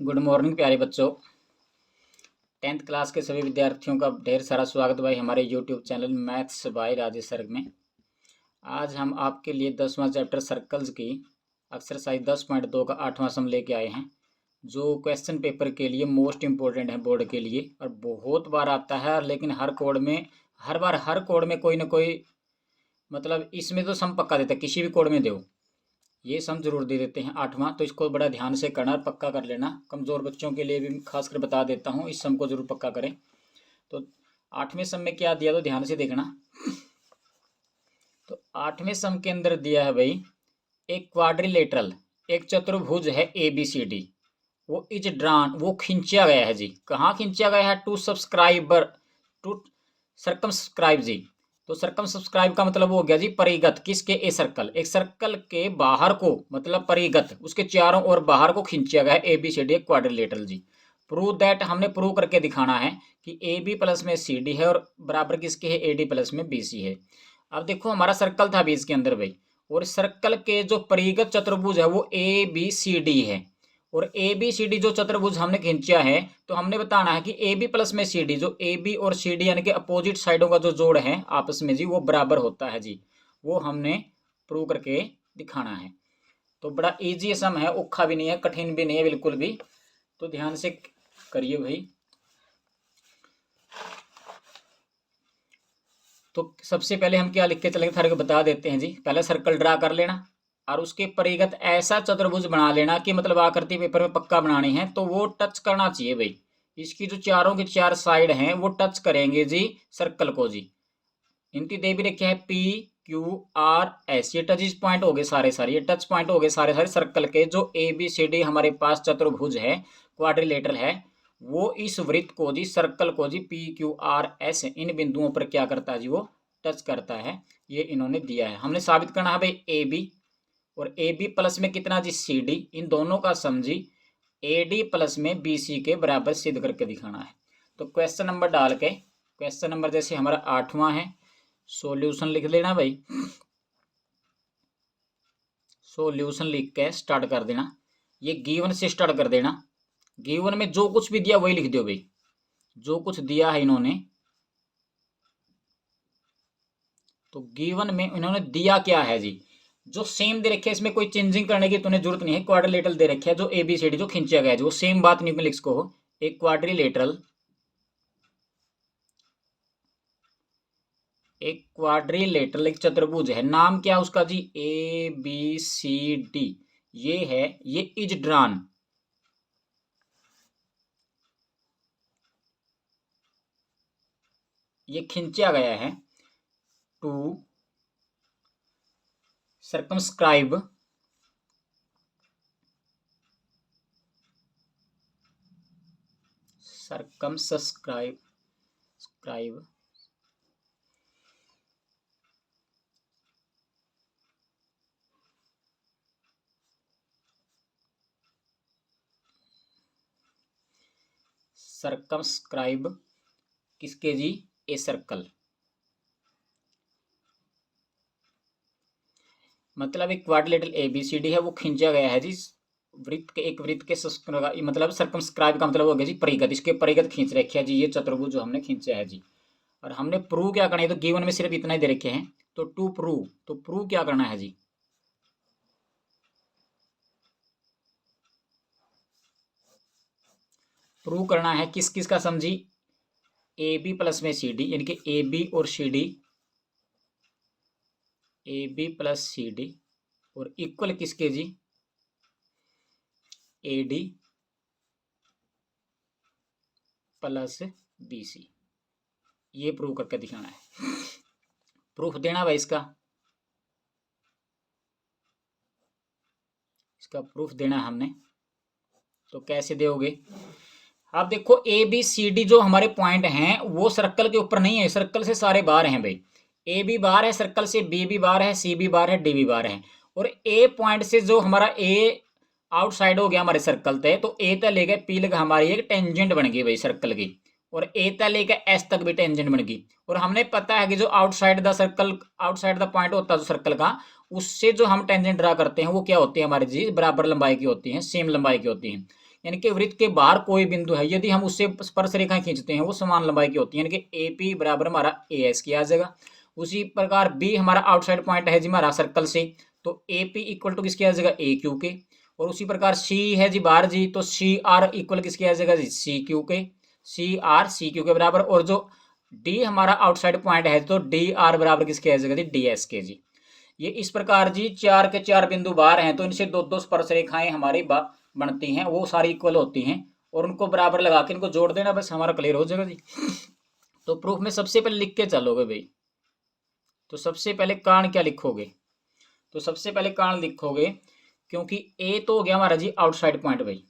Good morning प्यारे बच्चों। 10th class के सभी विद्यार्थियों का ढेर सारा स्वागत भाई हमारे YouTube channel maths by Rajesh sir में। आज हम आपके लिए 10वां चैप्टर सर्कल्स की एक्सरसाइज 10.2 का 8वां सम लेके आए हैं, जो क्वेश्चन पेपर के लिए मोस्ट इम्पोर्टेंट है बोर्ड के लिए, और बहुत बार आता है। लेकिन हर कोड में कोई ना कोई मतलब इसमें तो सम पक्का देता है, किसी भी कोड में दो ये सम जरूर दे देते हैं 8वां। तो इसको बड़ा ध्यान से करना और पक्का कर लेना। कमज़ोर बच्चों के लिए भी खासकर बता देता हूँ, इस सम को जरूर पक्का करें। तो 8वें सम में क्या दिया तो ध्यान से देखना। तो 8वें सम के अंदर दिया है भाई, एक क्वाड्रिलेटरल, एक चतुर्भुज है ABCD, वो इज ड्रान, वो खींचा गया है जी। कहाँ खींचा गया है? टू सर्कमस्क्राइब जी। तो सर्कम सब्सक्राइब का मतलब हो गया जी परिगत, किसके? ए सर्कल, एक सर्कल के बाहर को, मतलब परिगत उसके चारों ओर बाहर को खींचा गया है ABCD एक क्वाड्रिलेटरल जी। प्रूव दैट, हमने प्रूव करके दिखाना है कि AB प्लस में CD है और बराबर किसके है? AD प्लस में BC है। अब देखो हमारा सर्कल था बीच के अंदर भाई, और सर्कल के जो परिगत चतुर्भुज है वो ABCD है, और ABCD जो चतुर्भुज हमने खींचा है, तो हमने बताना है कि AB प्लस में CD, जो AB और CD यानी कि अपोजिट साइडों का जो जोड़ है आपस में जी, वो बराबर होता है जी। वो हमने प्रूव करके दिखाना है। तो बड़ा इजी सम है, औखा भी नहीं है, कठिन भी नहीं है बिल्कुल भी। तो ध्यान से करिए भाई। तो सबसे पहले हम क्या लिख के चलेंगे, थारे को बता देते हैं जी। पहले सर्कल ड्रा कर लेना और उसके परिगत ऐसा चतुर्भुज बना लेना कि मतलब आकृति पेपर में पक्का बनानी है तो वो टच करना चाहिए भाई। इसकी जो चारों की चार साइड हैं वो टच करेंगे जी सर्कल को जी। इनकी दे भी रखे हैं PQRS, ये टच पॉइंट हो गए सारे, ये टच पॉइंट हो गए सारे सर्कल के। जो ABCD हमारे पास चतुर्भुज है, क्वाड्रिलेटरल है, वो इस वृत्त को जी, सर्कल को जी, PQRS इन बिंदुओं पर क्या करता है जी? वो टच करता है। ये इन्होंने दिया है, हमने साबित करना है भाई AB, और AB प्लस में कितना जी? CD, इन दोनों का सम जी AD प्लस में BC के बराबर सिद्ध करके दिखाना है। तो क्वेश्चन नंबर डाल के, क्वेश्चन नंबर जैसे हमारा 8वां है, सॉल्यूशन लिख लेना भाई। सॉल्यूशन लिख के स्टार्ट कर देना। ये गिवन से स्टार्ट कर देना। गिवन में जो कुछ भी दिया वही लिख दो भाई, जो कुछ दिया है इन्होंने। तो गिवन में इन्होंने दिया क्या है जी? जो सेम दे रखे है, इसमें कोई चेंजिंग करने की तुम्हें जरूरत नहीं है। क्वाड्रिलेटरल दे रखे है जो ABCD जो खींचा गया है, जो सेम बात नहीं लिख को हो। एक क्वाड्रिलेटरल, एक चतुर्भुज है, नाम क्या है उसका जी? ABCD। ये है, ये इज ड्रान, ये खींचा गया है टू सर्कमस्क्राइब स्क्राइब सर्कमस्क्राइब किसके जी? A circle. मतलब एक क्वाड्रिलेटरल ABCD है, वो खींचा गया है जी वृत्त के, एक वृत्त के मतलब सर्कमस्क्राइब का मतलब हो गया जी परिगत, इसके परिगत खींच रखे है जी ये चतुर्भुज जो हमने खींचा है जी। और हमने प्रूव क्या करना है, तो गिवन में सिर्फ इतना ही दे रखे हैं। तो टू प्रूव, तो प्रूव क्या करना है जी? प्रूव करना है किस किस का समझी? AB प्लस में CD, यानी कि AB और CD, AB प्लस CD, और इक्वल किसके जी? AD plus BC। ये प्रूव करके दिखाना है। प्रूफ देना भाई इसका प्रूफ देना है हमने। तो कैसे दोगे? आप देखो ABCD जो हमारे पॉइंट हैं वो सर्कल के ऊपर नहीं है, सर्कल से सारे बाहर हैं भाई। AB बाहर है सर्कल से, BB बाहर है, CB बाहर है, DB बाहर है। और A पॉइंट से जो हमारा A आउटसाइड हो गया हमारे सर्कल तय, तो A तक लेके P लग हमारी एक टेंजेंट बन गई भाई सर्कल की, और A तक लेके S तक भी टेंजेंट बन गई। और हमने पता है कि जो outside the circle, outside the point होता है जो सर्कल का, उससे जो हम टेंजेंट ड्रा करते हैं वो क्या होती है हमारी जी? बराबर लंबाई की होती है, सेम लंबाई की होती है। यानी कि वृत्त के बाहर कोई बिंदु है, यदि हम उससे स्पर्श रेखाएं खींचते हैं वो समान लंबाई की होती है, यानी कि ए पी बराबर हमारा ए एस की आ जाएगा। उसी प्रकार बी हमारा आउटसाइड पॉइंट है जी हमारा सर्कल से, तो ए पी इक्वल टू किसकी आ जाएगा ए क्यू के। और उसी प्रकार सी है जी बाहर जी, तो सी आर इक्वल किसकी आ जाएगा जी सी क्यू के, सी क्यू के बराबर। और जो डी हमारा आउटसाइड पॉइंट है तो डी आर बराबर किसके आ जाएगा जी डी एस के जी। ये इस प्रकार जी चार के चार बिंदु बाहर हैं, तो इनसे दो दो स्पर्श रेखाएं हमारी बनती हैं, वो सारी इक्वल होती हैं और उनको बराबर लगा के इनको जोड़ देना, बस हमारा क्लियर हो जाएगा जी। तो प्रूफ में सबसे पहले लिख के चलोगे भाई, तो सबसे पहले कारण क्या लिखोगे, तो सबसे पहले कारण लिखोगे, क्योंकि ए तो हो गया हमारा जी आउटसाइड पॉइंट भाई,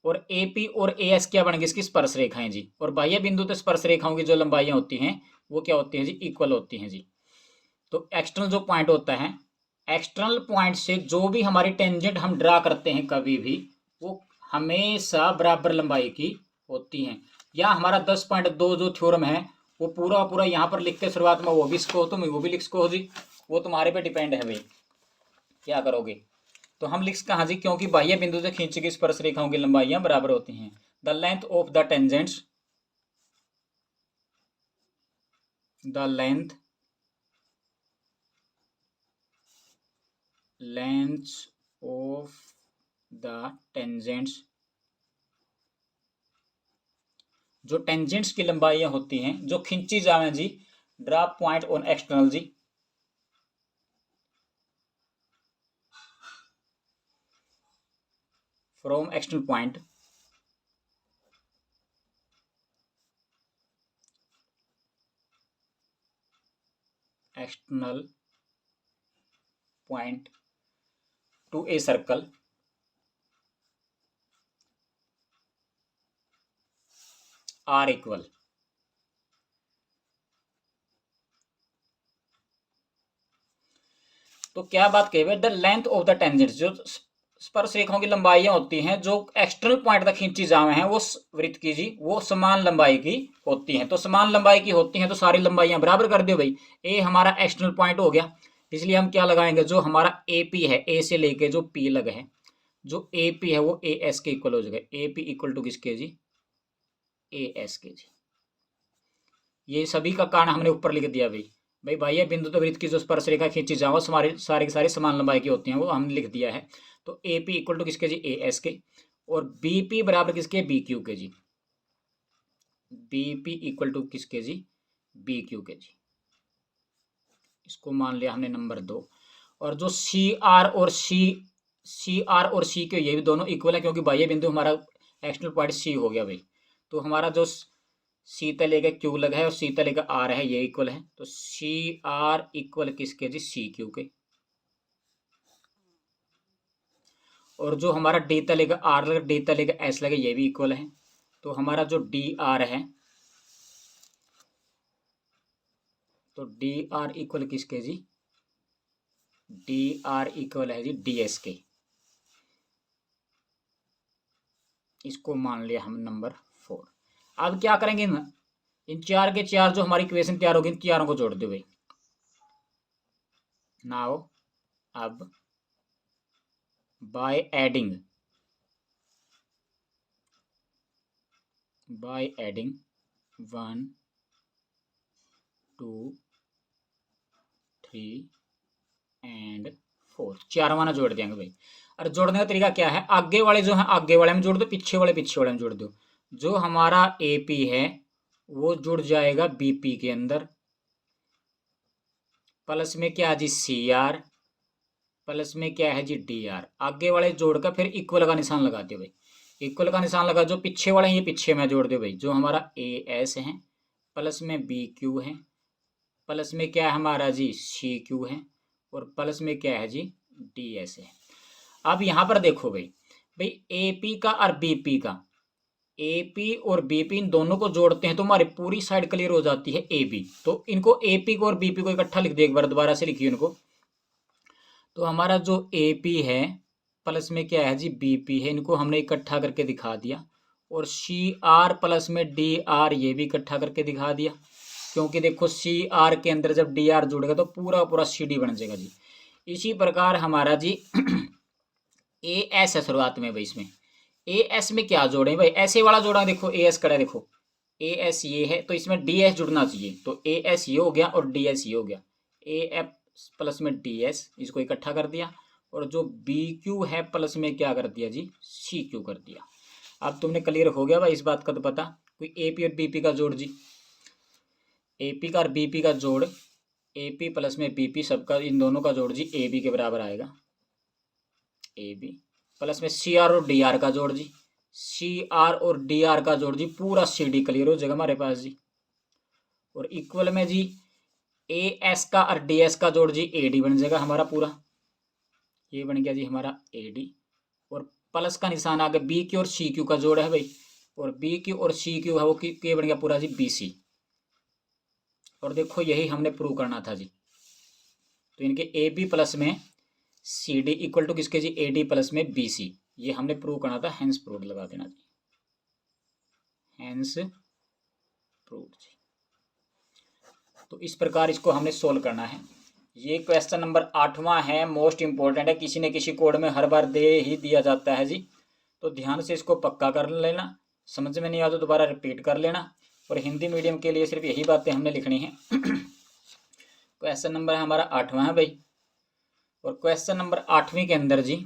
और ए पी और ए एस क्या बन गई इसकी स्पर्श रेखाएं जी, और बाह्य बिंदु तो स्पर्श रेखाओं की जो लंबाइयां होती हैं वो क्या होती हैं जी इक्वल होती हैं जी। तो एक्सटर्नल जो पॉइंट होता है, एक्सटर्नल पॉइंट से जो भी हमारी टेंजेंट हम ड्रा करते हैं कभी भी, वो हमेशा बराबर लंबाई की होती हैं। या हमारा 10.2 जो थ्योरम है वो पूरा पूरा यहाँ पर लिख के शुरुआत में वो भी इसको तुम वो भी लिख सको जी, वो तुम्हारे पे डिपेंड है भाई क्या करोगे। तो हम लिख कहाँ जी, क्योंकि बाह्य बिंदु से खींची गई स्पर्श रेखाओं की लंबाइयां बराबर होती हैं। The length of the tangents, the length of the tangents, जो टेंजेंट्स की लंबाइयां होती हैं जो खींची जावे जी, ड्रा पॉइंट ऑन एक्सटर्नल जी, from external point, external point to a circle are equal, तो क्या बात कही, the length of the tangents, जो स्पर्श रेखाओं की लंबाइयां होती हैं जो एक्सटर्नल पॉइंट तक खींची जावे हैं वो वृत्त की जी वो समान लंबाई की होती हैं। तो समान लंबाई की होती हैं तो सारी लंबाइयां बराबर कर दो भाई। ए हमारा एक्सटर्नल पॉइंट हो गया, इसलिए हम क्या लगाएंगे, जो हमारा ए पी है, ए से लेके जो पी लगे है, जो ए पी है वो ए एस के इक्वल हो जाएगा। ए पी इक्वल टू किसके जी ए एस के जी। ये सभी का कारण हमने ऊपर लिख दिया भाई। भाई बाह्य बिंदु तो वृत्त की जो स्पर्श रेखा खींची जाओ हमारे सारे के सारे समान लंबाई की होती हैं, वो हमने लिख दिया है। तो ए पी इक्वल टू किसके जी ए एस के, और बी पी बराबर किसके बी क्यू के जी, बी पी इक्वल टू किसके जी बी क्यू के जी। इसको मान लिया हमने नंबर 2। और जो सी आर और सी क्यू ये भी दोनों इक्वल है, क्योंकि बाह्य बिंदु हमारा एक्सटर्नल पॉइंट सी हो गया भाई। तो हमारा जो सी तले का क्यू लगा है और सी तले का आर है ये इक्वल है, तो सी आर इक्वल किसके जी सी क्यू के। और जो हमारा डी तले का आर लगा, डी तले का एस लगा, ये भी इक्वल है। तो हमारा जो डी आर है, तो डी आर इक्वल किसके जी डी आर इक्वल है जी डी एस के। इसको मान लिया हम नंबर 4। अब क्या करेंगे ना, इन चार के चार जो हमारी इक्वेशन तैयार होगी इन चारों को जोड़ दो भाई। नाउ अब बाय एडिंग 1 2 3 एंड 4 चार माना जोड़ देंगे भाई। और जोड़ने का तरीका क्या है, आगे वाले जो है आगे वाले में जोड़ दो, पीछे वाले में जोड़ दो। जो हमारा ए पी है वो जुड़ जाएगा बी पी के अंदर, प्लस में क्या है जी सी आर, प्लस में क्या है जी डी आर। आगे वाले जोड़कर फिर इक्वल का निशान लगा दो भाई। इक्वल का निशान लगा, जो पीछे वाले हैं ये पीछे में जोड़ दो भाई। जो हमारा ए एस है, प्लस में बी क्यू है, प्लस में क्या है हमारा जी सी क्यू है, और प्लस में क्या है जी डी एस है। अब यहाँ पर देखो भाई, ए पी का और बी पी का, ए पी और बी पी इन दोनों को जोड़ते हैं तो हमारी पूरी साइड क्लियर हो जाती है ए बी। तो इनको ए पी को और बी पी को इकट्ठा लिख दे, एक बार दोबारा से लिखिए इनको। तो हमारा जो ए पी है प्लस में क्या है जी बी पी है, इनको हमने इकट्ठा करके दिखा दिया। और सी आर प्लस में डी आर ये भी इकट्ठा करके दिखा दिया, क्योंकि देखो सी आर के अंदर जब डी आर जुड़ेगा तो पूरा पूरा सी डी बन जाएगा जी। इसी प्रकार हमारा जी ए एस है शुरुआत में भाई, इसमें ए एस में क्या जोड़े भाई, ऐसे वाला जोड़ा, देखो ए एस कड़ा है, देखो ए एस ये है तो इसमें डी एस जुड़ना चाहिए, तो ए एस ये हो गया और डी एस ये हो गया, ए एफ प्लस में डी एस, इसको इकट्ठा कर दिया, और जो बी क्यू है प्लस में क्या कर दिया जी, सी क्यू कर दिया। अब तुमने क्लियर हो गया भाई इस बात का तो पता, कोई ए पी और बी पी का जोड़ जी, ए पी का और बी पी का जोड़, ए पी प्लस में बी पी सबका इन दोनों का जोड़ जी ए बी के बराबर आएगा, ए बी प्लस में सी आर और डी आर का जोड़ जी, सी आर और डी आर का जोड़ जी, पूरा सी डी क्लियर हो जाएगा हमारे पास जी। और इक्वल में जी ए एस का और डी एस का जोड़ जी ए डी बन जाएगा हमारा पूरा, ये बन गया जी हमारा ए डी। और प्लस का निशान आ गया, बी क्यू और सी क्यू का जोड़ है भाई, और बी क्यू और सी क्यू है वो क्या बन गया पूरा जी बी सी। और देखो यही हमने प्रूव करना था जी, तो इनके ए बी प्लस में सी डी इक्वल टू किसके जी, ए डी प्लस में बी सी, ये हमने प्रूव करना था, हैंस प्रूव लगा देना जी, हैंस प्रूव जी। तो इस प्रकार इसको हमने सोल्व करना है। ये क्वेश्चन नंबर 8वां है, मोस्ट इंपॉर्टेंट है, किसी न किसी कोड में हर बार दे ही दिया जाता है जी, तो ध्यान से इसको पक्का कर लेना, समझ में नहीं आ तो दोबारा रिपीट कर लेना। और हिंदी मीडियम के लिए सिर्फ यही बातें हमने लिखनी है। क्वेश्चन नंबर हमारा 8वां है भाई, और क्वेश्चन नंबर 8वीं के अंदर जी,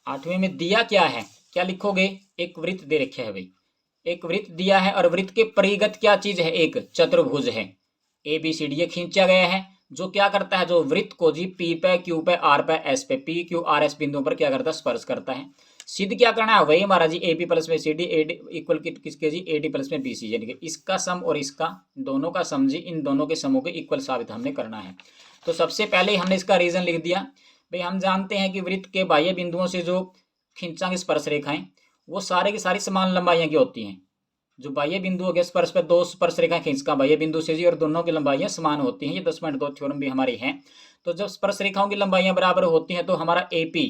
8वीं में दिया क्या है, क्या लिखोगे, एक वृत्त दे रखा है भाई, एक वृत्त दिया है और वृत्त के परिगत क्या चीज है, एक चतुर्भुज है, ए बी सी डी ये खींचा गया है, जो क्या करता है, जो वृत्त को जी पी पे क्यू पे आर पे एस पे, पी क्यू आर एस बिंदुओं पर क्या करता है, स्पर्श करता है। सिद्ध क्या करना है, वही हमारा जी ए बी प्लस में C D A D equal किसके जी, ए डी प्लस में बी सी, यानी कि इसका सम और इसका दोनों का सम जी, इन दोनों के समूह के इक्वल साबित हमने करना है। तो सबसे पहले हमने इसका रीजन लिख दिया भाई, हम जानते हैं कि वृत्त के बाह्य बिंदुओं से जो खींचांगे स्पर्श रेखाएं, वो सारे की सारी समान लंबाइयां की होती हैं। जो बाह्य बिंदु हो गया स्पर्श पे, दो स्पर्श रेखाएं खींचका बाह्य बिंदु से जी, और दोनों की लंबाइयां समान होती हैं, ये 10.2 थ्योरम भी हमारी है। तो जब स्पर्श रेखाओं की लंबाइयां बराबर होती हैं तो हमारा ए पी,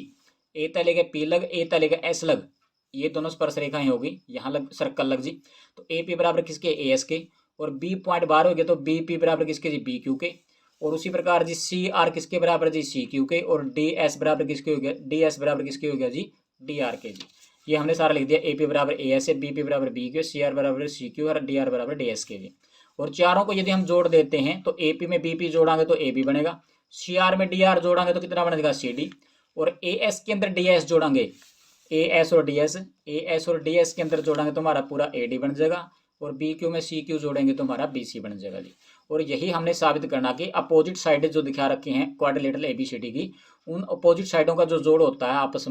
ए तलेगा पी लग, ए तलेगा एस लग, ये दोनों स्पर्श रेखाएं होगी, यहाँ लग सर्कल लग जी, तो ए पी बराबर किसके, ए एस के, और बी पॉइंट बाहर हो गया तो बी पी बराबर किसके जी, बी क्यू के, और उसी प्रकार जी सी आर किसके बराबर जी, सी क्यू के, और डी एस बराबर किसके हो गया, डी एस बराबर किसके हो गया जी, डी आर के जी। ये हमने सारा लिख दिया, ए पी बराबर ए एस है, बी पी बराबर बी क्यू, सी आर बराबर सी क्यू, और डी आर बराबर डी एस के जी। और चारों को यदि हम जोड़ देते हैं तो ए पी में बी पी जोड़ांगे तो ए बी बनेगा, सी आर में डी आर जोड़ांगे तो कितना बनेगा, सी डी, और ए एस के अंदर डी एस जोड़ांगे, ए एस और डी एस, ए एस और डी एस के अंदर जोड़ांगे तो हमारा पूरा ए डी बन जाएगा, और बी क्यू में सी क्यू जोड़ेंगे तो हमारा बी सी बन जाएगा जी। और यही हमने साबित करना कि अपोजिट साइड जो दिखा रखी हैं क्वाड्रिलेटरल एबीसीडी की, उन अपोजिट साइडों का जो जोड़ होता है आपस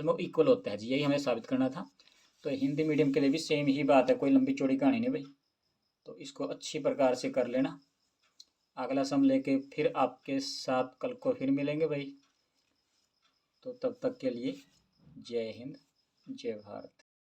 में इक्वल होता है जी, यही हमें साबित करना था। तो हिंदी मीडियम के लिए भी सेम ही बात है, कोई लंबी चौड़ी कहानी नहीं भाई, तो इसको अच्छी प्रकार से कर लेना। अगला सम लेके फिर आपके साथ कल को फिर मिलेंगे भाई, तो तब तक के लिए जय हिंद जय भारत।